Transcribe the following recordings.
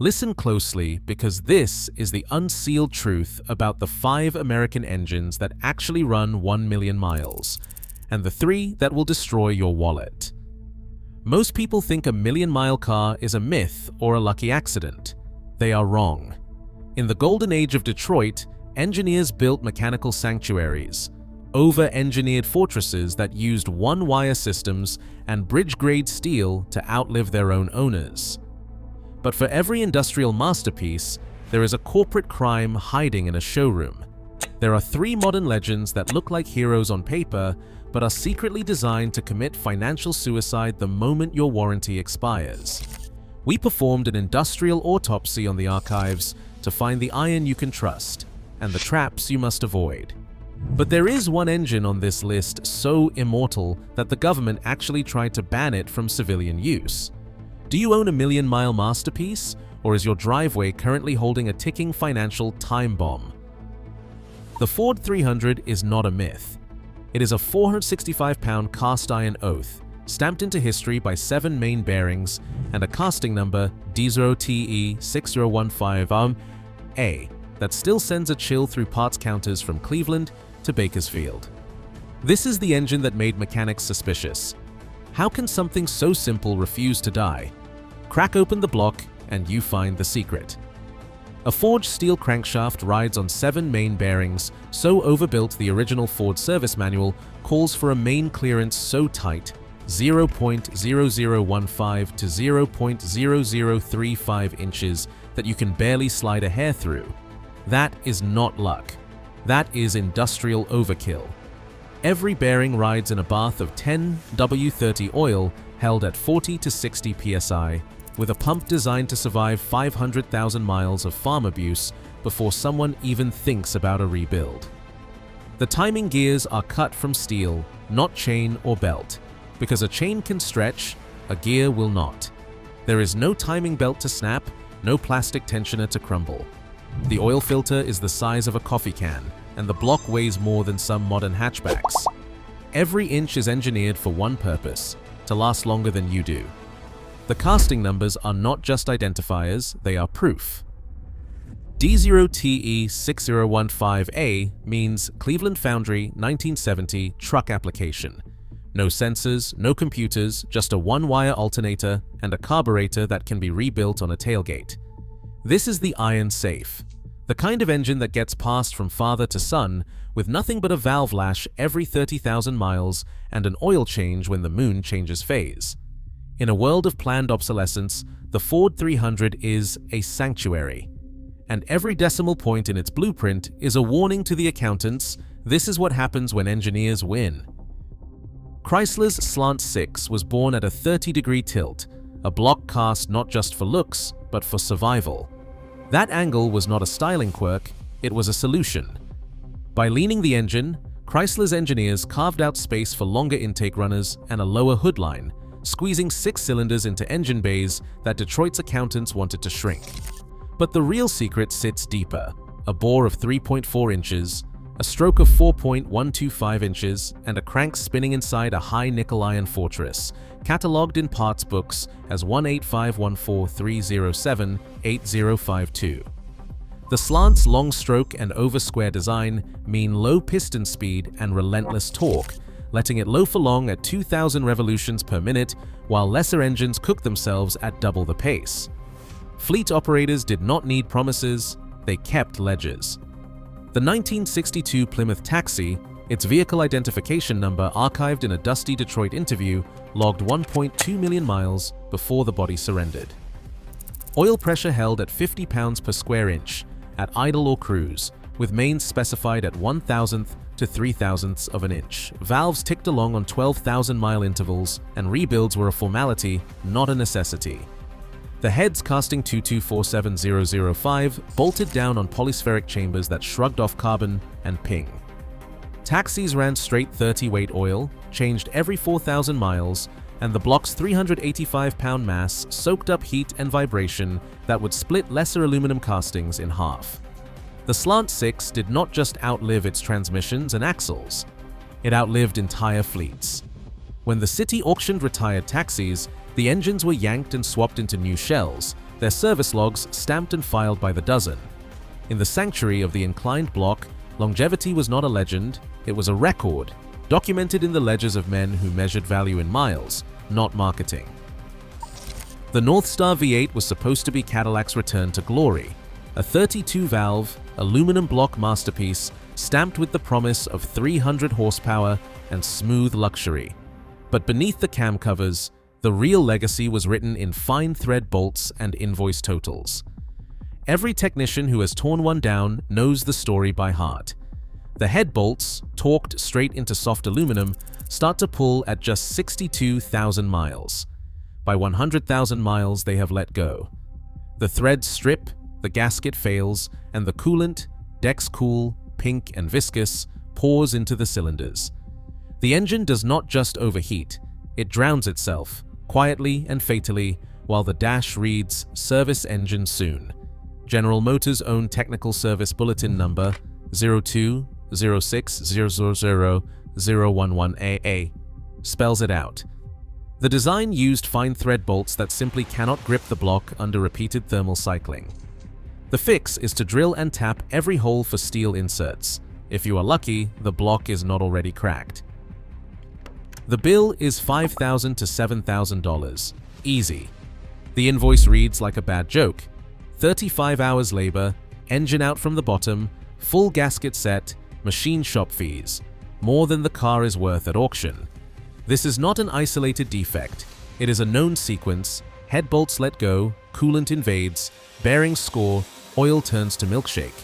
Listen closely because this is the unsealed truth about the 5 American engines that actually run 1 million miles, and the 3 that will destroy your wallet. Most people think a million-mile car is a myth or a lucky accident. They are wrong. In the golden age of Detroit, engineers built mechanical sanctuaries, over-engineered fortresses that used one-wire systems and bridge-grade steel to outlive their own owners. But for every industrial masterpiece, there is a corporate crime hiding in a showroom. There are 3 modern legends that look like heroes on paper, but are secretly designed to commit financial suicide the moment your warranty expires. We performed an industrial autopsy on the archives to find the iron you can trust and the traps you must avoid. But there is one engine on this list so immortal that the government actually tried to ban it from civilian use. Do you own a million-mile masterpiece, or is your driveway currently holding a ticking financial time bomb? The Ford 300 is not a myth. It is a 465-pound cast-iron oath, stamped into history by 7 main bearings and a casting number D0TE6015A that still sends a chill through parts counters from Cleveland to Bakersfield. This is the engine that made mechanics suspicious. How can something so simple refuse to die? Crack open the block and you find the secret. A forged steel crankshaft rides on 7 main bearings, so overbuilt the original Ford service manual calls for a main clearance so tight 0.0015 to 0.0035 inches that you can barely slide a hair through. That is not luck. That is industrial overkill. Every bearing rides in a bath of 10 W30 oil held at 40 to 60 psi, with a pump designed to survive 500,000 miles of farm abuse before someone even thinks about a rebuild. The timing gears are cut from steel, not chain or belt, because a chain can stretch, a gear will not. There is no timing belt to snap, no plastic tensioner to crumble. The oil filter is the size of a coffee can, and the block weighs more than some modern hatchbacks. Every inch is engineered for one purpose: to last longer than you do. The casting numbers are not just identifiers, they are proof. D0TE6015A means Cleveland Foundry 1970 truck application. No sensors, no computers, just a one-wire alternator and a carburetor that can be rebuilt on a tailgate. This is the iron safe, the kind of engine that gets passed from father to son with nothing but a valve lash every 30,000 miles and an oil change when the moon changes phase. In a world of planned obsolescence, the Ford 300 is a sanctuary. And every decimal point in its blueprint is a warning to the accountants: this is what happens when engineers win. Chrysler's Slant-Six was born at a 30-degree tilt, a block cast not just for looks, but for survival. That angle was not a styling quirk, it was a solution. By leaning the engine, Chrysler's engineers carved out space for longer intake runners and a lower hood line, squeezing 6 cylinders into engine bays that Detroit's accountants wanted to shrink. But the real secret sits deeper: a bore of 3.4 inches, a stroke of 4.125 inches, and a crank spinning inside a high nickel iron fortress, catalogued in parts books as 18514307805 The Slant's long stroke and over-square design mean low piston speed and relentless torque, letting it loaf along at 2,000 revolutions per minute, while lesser engines cook themselves at double the pace. Fleet operators did not need promises, they kept ledgers. The 1962 Plymouth Taxi, its vehicle identification number archived in a dusty Detroit interview, logged 1.2 million miles before the body surrendered. Oil pressure held at 50 pounds per square inch, at idle or cruise, with mains specified at 1,000th to 3,000ths of an inch. Valves ticked along on 12,000-mile intervals, and rebuilds were a formality, not a necessity. The heads casting 2247005 bolted down on polyspheric chambers that shrugged off carbon and ping. Taxis ran straight 30-weight oil, changed every 4,000 miles, and the block's 385-pound mass soaked up heat and vibration that would split lesser aluminum castings in half. The Slant-Six did not just outlive its transmissions and axles, it outlived entire fleets. When the city auctioned retired taxis, the engines were yanked and swapped into new shells, their service logs stamped and filed by the dozen. In the sanctuary of the inclined block, longevity was not a legend, it was a record, documented in the ledgers of men who measured value in miles, not marketing. The Northstar V8 was supposed to be Cadillac's return to glory, a 32-valve, aluminum block masterpiece stamped with the promise of 300 horsepower and smooth luxury. But beneath the cam covers, the real legacy was written in fine thread bolts and invoice totals. Every technician who has torn one down knows the story by heart. The head bolts, torqued straight into soft aluminum, start to pull at just 62,000 miles. By 100,000 miles, they have let go. The threads strip, the gasket fails, and the coolant, Dex Cool, pink and viscous, pours into the cylinders. The engine does not just overheat, it drowns itself, quietly and fatally, while the dash reads, "Service engine soon." General Motors' own technical service bulletin number 02-06-000-011AA spells it out. The design used fine thread bolts that simply cannot grip the block under repeated thermal cycling. The fix is to drill and tap every hole for steel inserts. If you are lucky, the block is not already cracked. The bill is $5,000 to $7,000. Easy. The invoice reads like a bad joke. 35 hours labor, engine out from the bottom, full gasket set, machine shop fees. More than the car is worth at auction. This is not an isolated defect. It is a known sequence. Head bolts let go, coolant invades, bearings score, oil turns to milkshake.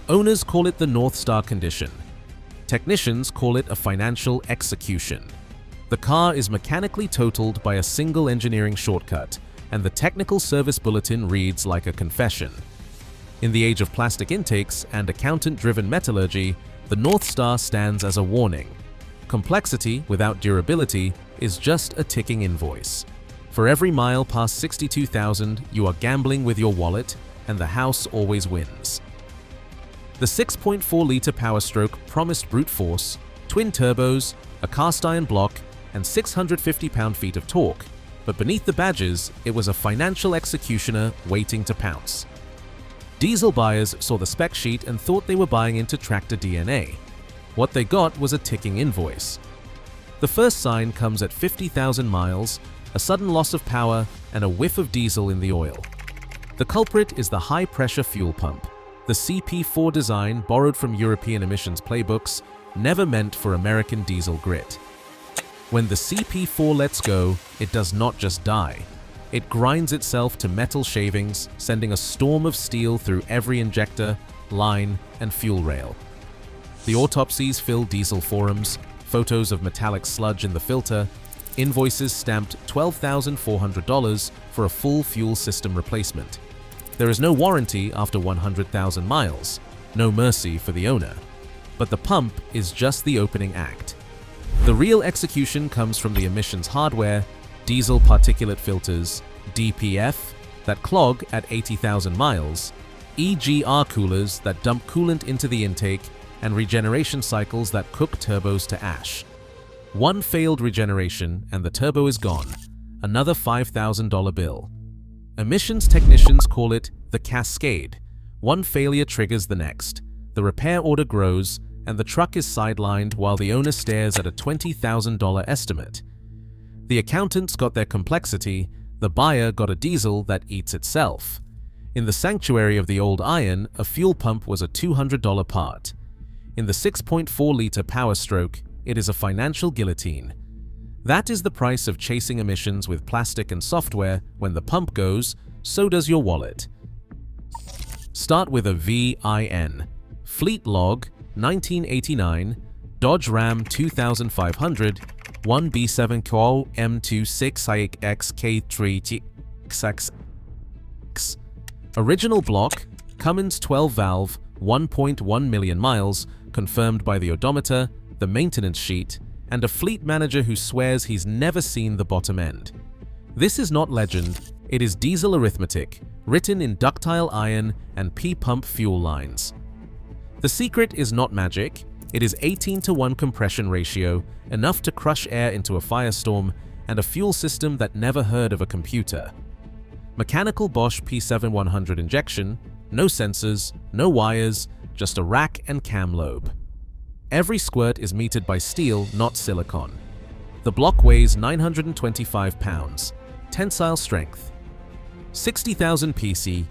Owners call it the Northstar condition. Technicians call it a financial execution. The car is mechanically totaled by a single engineering shortcut, and the technical service bulletin reads like a confession. In the age of plastic intakes and accountant-driven metallurgy, the Northstar stands as a warning. Complexity without durability is just a ticking invoice. For every mile past 62,000, you are gambling with your wallet, and the house always wins. The 6.4-liter Power Stroke promised brute force, twin turbos, a cast-iron block, and 650 pound-feet of torque, but beneath the badges, it was a financial executioner waiting to pounce. Diesel buyers saw the spec sheet and thought they were buying into tractor DNA. What they got was a ticking invoice. The first sign comes at 50,000 miles, a sudden loss of power, and a whiff of diesel in the oil. The culprit is the high-pressure fuel pump, the CP4 design borrowed from European emissions playbooks, never meant for American diesel grit. When the CP4 lets go, it does not just die. It grinds itself to metal shavings, sending a storm of steel through every injector, line, and fuel rail. The autopsies fill diesel forums, photos of metallic sludge in the filter, invoices stamped $12,400 for a full fuel system replacement. There is no warranty after 100,000 miles, no mercy for the owner. But the pump is just the opening act. The real execution comes from the emissions hardware, diesel particulate filters, DPF, that clog at 80,000 miles, EGR coolers that dump coolant into the intake, and regeneration cycles that cook turbos to ash. One failed regeneration and the turbo is gone, another $5,000 bill. Emissions technicians call it the cascade. One failure triggers the next. The repair order grows, and the truck is sidelined while the owner stares at a $20,000 estimate. The accountants got their complexity, the buyer got a diesel that eats itself. In the sanctuary of the old iron, a fuel pump was a $200 part. In the 6.4-liter Power Stroke, it is a financial guillotine. That is the price of chasing emissions with plastic and software. When the pump goes, so does your wallet. Start with a VIN. Fleet Log, 1989, Dodge Ram 2500, 1B7 Co M26XK3XX. Original block, Cummins 12-valve, 1.1 million miles, confirmed by the odometer, the maintenance sheet, and a fleet manager who swears he's never seen the bottom end. This is not legend, it is diesel arithmetic, written in ductile iron and P-pump fuel lines. The secret is not magic, it is 18:1 compression ratio, enough to crush air into a firestorm, and a fuel system that never heard of a computer. Mechanical Bosch P7100 injection, no sensors, no wires, just a rack and cam lobe. Every squirt is metered by steel, not silicon. The block weighs 925 pounds, tensile strength, 60,000 PC,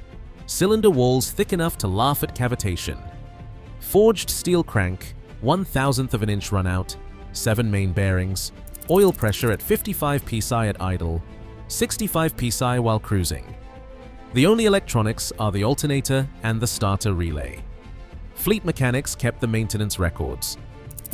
cylinder walls thick enough to laugh at cavitation, forged steel crank, 1/1000th of an inch runout, 7 main bearings, oil pressure at 55 psi at idle, 65 psi while cruising. The only electronics are the alternator and the starter relay. Fleet mechanics kept the maintenance records.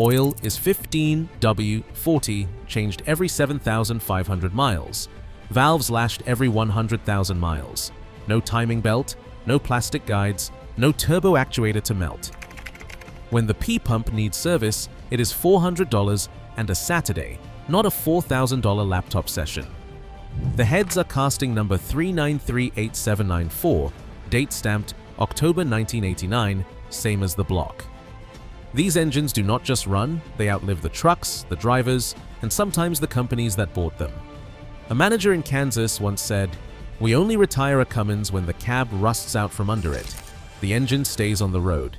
Oil is 15W40, changed every 7,500 miles. Valves lashed every 100,000 miles. No timing belt, no plastic guides, no turbo actuator to melt. When the P-pump needs service, it is $400 and a Saturday, not a $4,000 laptop session. The heads are casting number 3938794, date stamped October 1989, same as the block. These engines do not just run, they outlive the trucks, the drivers, and sometimes the companies that bought them. A manager in Kansas once said, "We only retire a Cummins when the cab rusts out from under it. The engine stays on the road."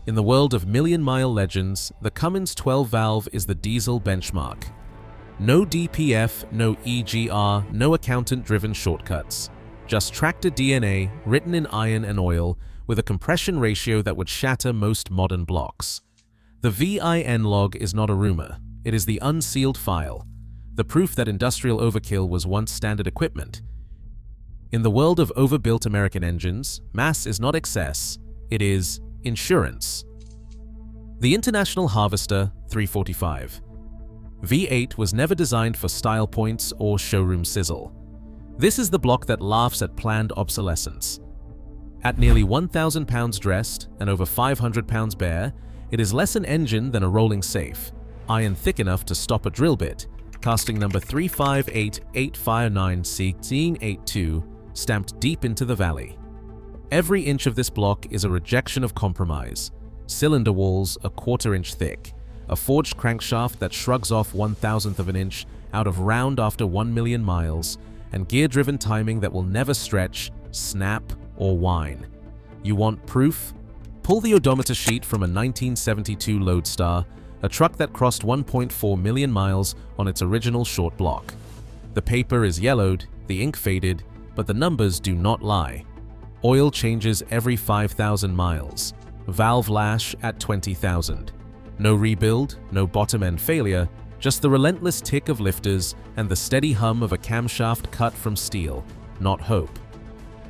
In the world of million-mile legends, the Cummins 12-valve is the diesel benchmark. No DPF, no EGR, no accountant-driven shortcuts. Just tractor DNA written in iron and oil with a compression ratio that would shatter most modern blocks. The VIN log is not a rumor, it is the unsealed file, the proof that industrial overkill was once standard equipment. In the world of overbuilt American engines, mass is not excess, it is insurance. The International Harvester 345. V8 was never designed for style points or showroom sizzle. This is the block that laughs at planned obsolescence. At nearly 1,000 pounds dressed and over 500 pounds bare, it is less an engine than a rolling safe, iron thick enough to stop a drill bit, casting number 358859C82, stamped deep into the valley. Every inch of this block is a rejection of compromise. Cylinder walls a 1/4 inch thick, a forged crankshaft that shrugs off 1/1000th of an inch out of round after 1 million miles, and gear-driven timing that will never stretch, snap, or whine. You want proof? Pull the odometer sheet from a 1972 Lodestar, a truck that crossed 1.4 million miles on its original short block. The paper is yellowed, the ink faded, but the numbers do not lie. Oil changes every 5,000 miles. Valve lash at 20,000. No rebuild, no bottom-end failure, just the relentless tick of lifters and the steady hum of a camshaft cut from steel, not hope.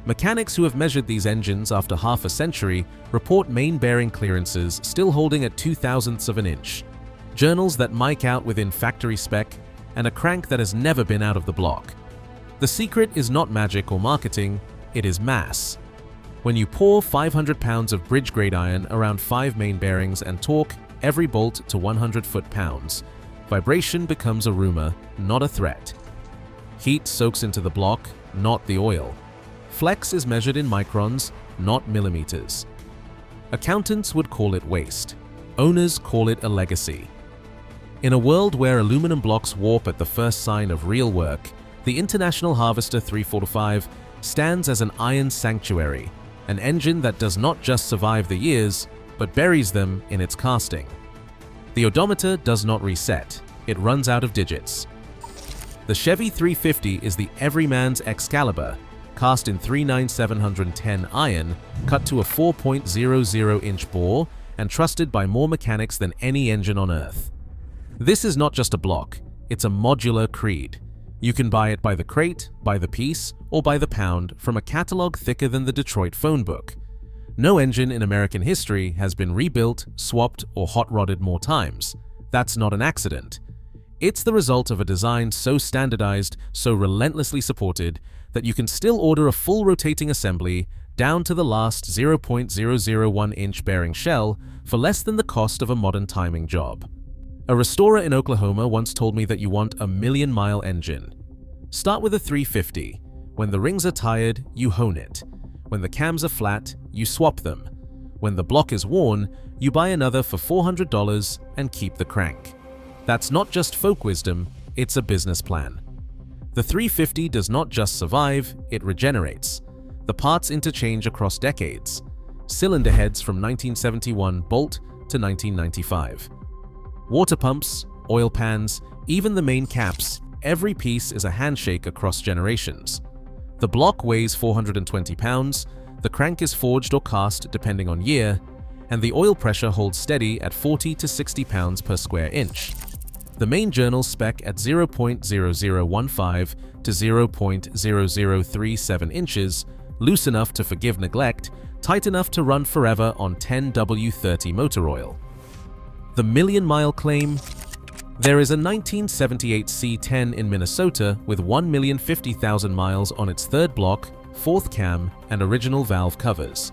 Mechanics who have measured these engines after half a century report main bearing clearances still holding at 0.02 of an inch, journals that mic out within factory spec, and a crank that has never been out of the block. The secret is not magic or marketing, it is mass. When you pour 500 pounds of bridge-grade iron around 5 main bearings and torque every bolt to 100 foot-pounds, vibration becomes a rumor, not a threat. Heat soaks into the block, not the oil. Flex is measured in microns, not millimeters. Accountants would call it waste. Owners call it a legacy. In a world where aluminum blocks warp at the first sign of real work, the International Harvester 345 stands as an iron sanctuary, an engine that does not just survive the years, but buries them in its casting. The odometer does not reset, it runs out of digits. The Chevy 350 is the everyman's Excalibur, cast in 39710 iron, cut to a 4.00-inch bore, and trusted by more mechanics than any engine on Earth. This is not just a block, it's a modular creed. You can buy it by the crate, by the piece, or by the pound from a catalog thicker than the Detroit phone book. No engine in American history has been rebuilt, swapped, or hot-rodded more times. That's not an accident. It's the result of a design so standardized, so relentlessly supported, that you can still order a full rotating assembly down to the last 0.001-inch bearing shell for less than the cost of a modern timing job. A restorer in Oklahoma once told me that you want a million-mile engine. Start with a 350. When the rings are tired, you hone it. When the cams are flat, you swap them. When the block is worn, you buy another for $400 and keep the crank. That's not just folk wisdom, it's a business plan. The 350 does not just survive, it regenerates. The parts interchange across decades. Cylinder heads from 1971 bolt to 1995. Water pumps, oil pans, even the main caps, every piece is a handshake across generations. The block weighs 420 pounds, the crank is forged or cast depending on year, and the oil pressure holds steady at 40 to 60 pounds per square inch. The main journals spec at 0.0015 to 0.0037 inches, loose enough to forgive neglect, tight enough to run forever on 10W30 motor oil. The million-mile claim? There is a 1978 C10 in Minnesota with 1,050,000 miles on its third block, fourth cam, and original valve covers.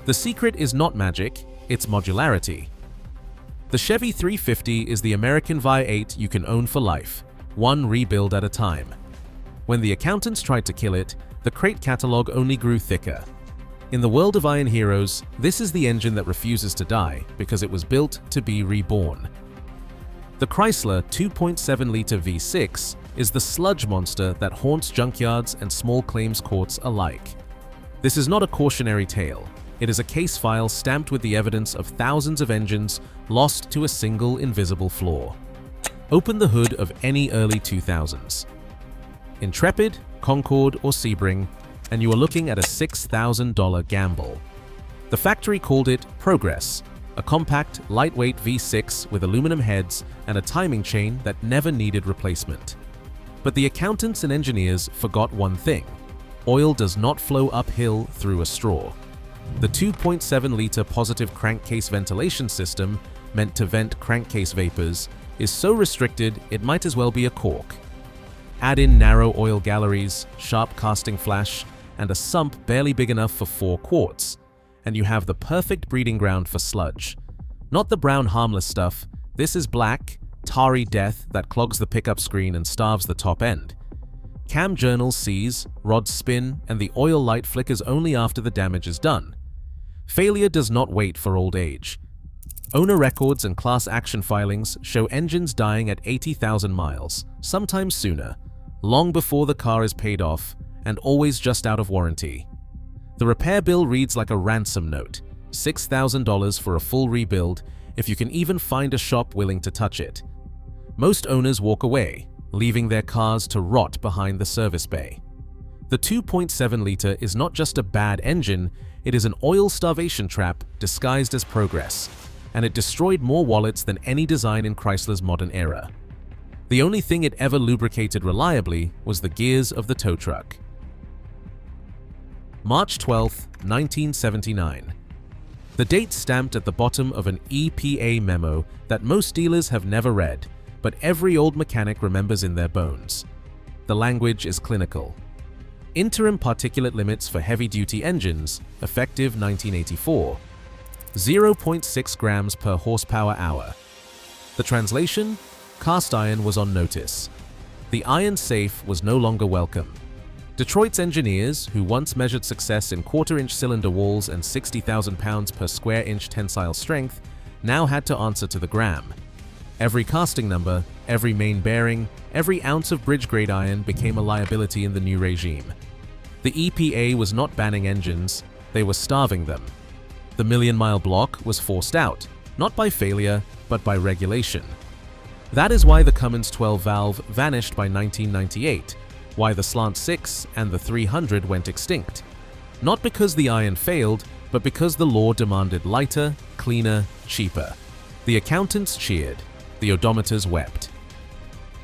The secret is not magic, it's modularity. The Chevy 350 is the American V8 you can own for life, one rebuild at a time. When the accountants tried to kill it, the crate catalog only grew thicker. In the world of iron heroes, this is the engine that refuses to die because it was built to be reborn. The Chrysler 2.7-liter V6 is the sludge monster that haunts junkyards and small claims courts alike. This is not a cautionary tale. It is a case file stamped with the evidence of thousands of engines lost to a single invisible flaw. Open the hood of any early 2000s. Intrepid, Concorde, or Sebring, and you are looking at a $6,000 gamble. The factory called it Progress, a compact, lightweight V6 with aluminum heads and a timing chain that never needed replacement. But the accountants and engineers forgot one thing: oil does not flow uphill through a straw. The 2.7-liter positive crankcase ventilation system, meant to vent crankcase vapors, is so restricted it might as well be a cork. Add in narrow oil galleries, sharp casting flash, and a sump barely big enough for 4 quarts, and you have the perfect breeding ground for sludge. Not the brown harmless stuff, this is black, tarry death that clogs the pickup screen and starves the top end. Cam journals seize, rods spin, and the oil light flickers only after the damage is done. Failure does not wait for old age. Owner records and class action filings show engines dying at 80,000 miles, sometimes sooner, long before the car is paid off, and always just out of warranty. The repair bill reads like a ransom note, $6,000 for a full rebuild, if you can even find a shop willing to touch it. Most owners walk away, leaving their cars to rot behind the service bay. The 2.7-liter is not just a bad engine, it is an oil starvation trap disguised as progress, and it destroyed more wallets than any design in Chrysler's modern era. The only thing it ever lubricated reliably was the gears of the tow truck. March 12, 1979. The date stamped at the bottom of an EPA memo that most dealers have never read, but every old mechanic remembers in their bones. The language is clinical. Interim particulate limits for heavy-duty engines, effective 1984. 0.6 grams per horsepower hour. The translation? Cast iron was on notice. The iron safe was no longer welcome. Detroit's engineers, who once measured success in quarter-inch cylinder walls and 60,000 pounds per square inch tensile strength, now had to answer to the gram. Every casting number, every main bearing, every ounce of bridge-grade iron became a liability in the new regime. The EPA was not banning engines, they were starving them. The million-mile block was forced out, not by failure, but by regulation. That is why the Cummins 12-valve vanished by 1998, why the Slant-Six and the 300 went extinct. Not because the iron failed, but because the law demanded lighter, cleaner, cheaper. The accountants cheered. The odometers wept.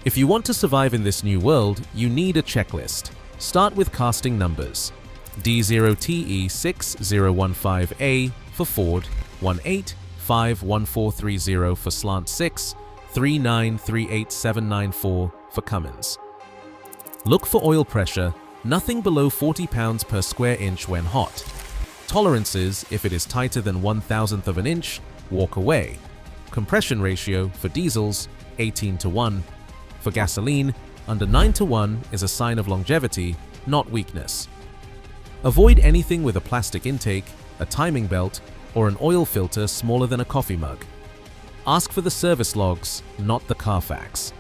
If you want to survive in this new world, you need a checklist. Start with casting numbers. D0TE6015A for Ford, 1851430 for Slant-Six, 3938794 for Cummins. Look for oil pressure, nothing below 40 pounds per square inch when hot. Tolerances, if it is tighter than 1/1000th of an inch, walk away. Compression ratio for diesels, 18:1. For gasoline, under 9:1 is a sign of longevity, not weakness. Avoid anything with a plastic intake, a timing belt, or an oil filter smaller than a coffee mug. Ask for the service logs, not the Carfax.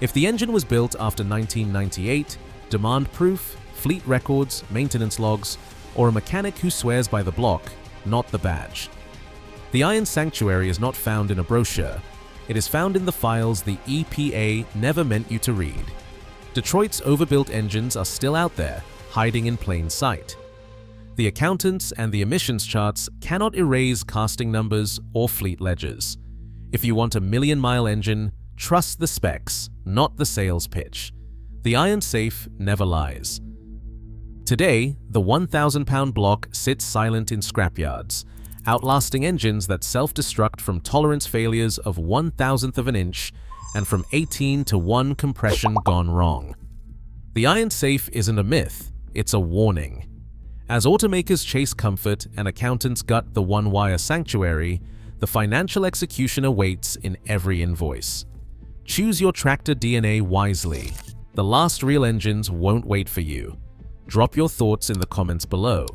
If the engine was built after 1998, demand proof, fleet records, maintenance logs, or a mechanic who swears by the block, not the badge. The Iron Sanctuary is not found in a brochure. It is found in the files the EPA never meant you to read. Detroit's overbuilt engines are still out there, hiding in plain sight. The accountants and the emissions charts cannot erase casting numbers or fleet ledgers. If you want a million-mile engine, trust the specs, not the sales pitch. The iron safe never lies. Today, the 1,000-pound block sits silent in scrapyards, outlasting engines that self-destruct from tolerance failures of 1/1000th of an inch and from 18-to-1 compression gone wrong. The iron safe isn't a myth, it's a warning. As automakers chase comfort and accountants gut the one-wire sanctuary, the financial execution awaits in every invoice. Choose your tractor DNA wisely. The last real engines won't wait for you. Drop your thoughts in the comments below.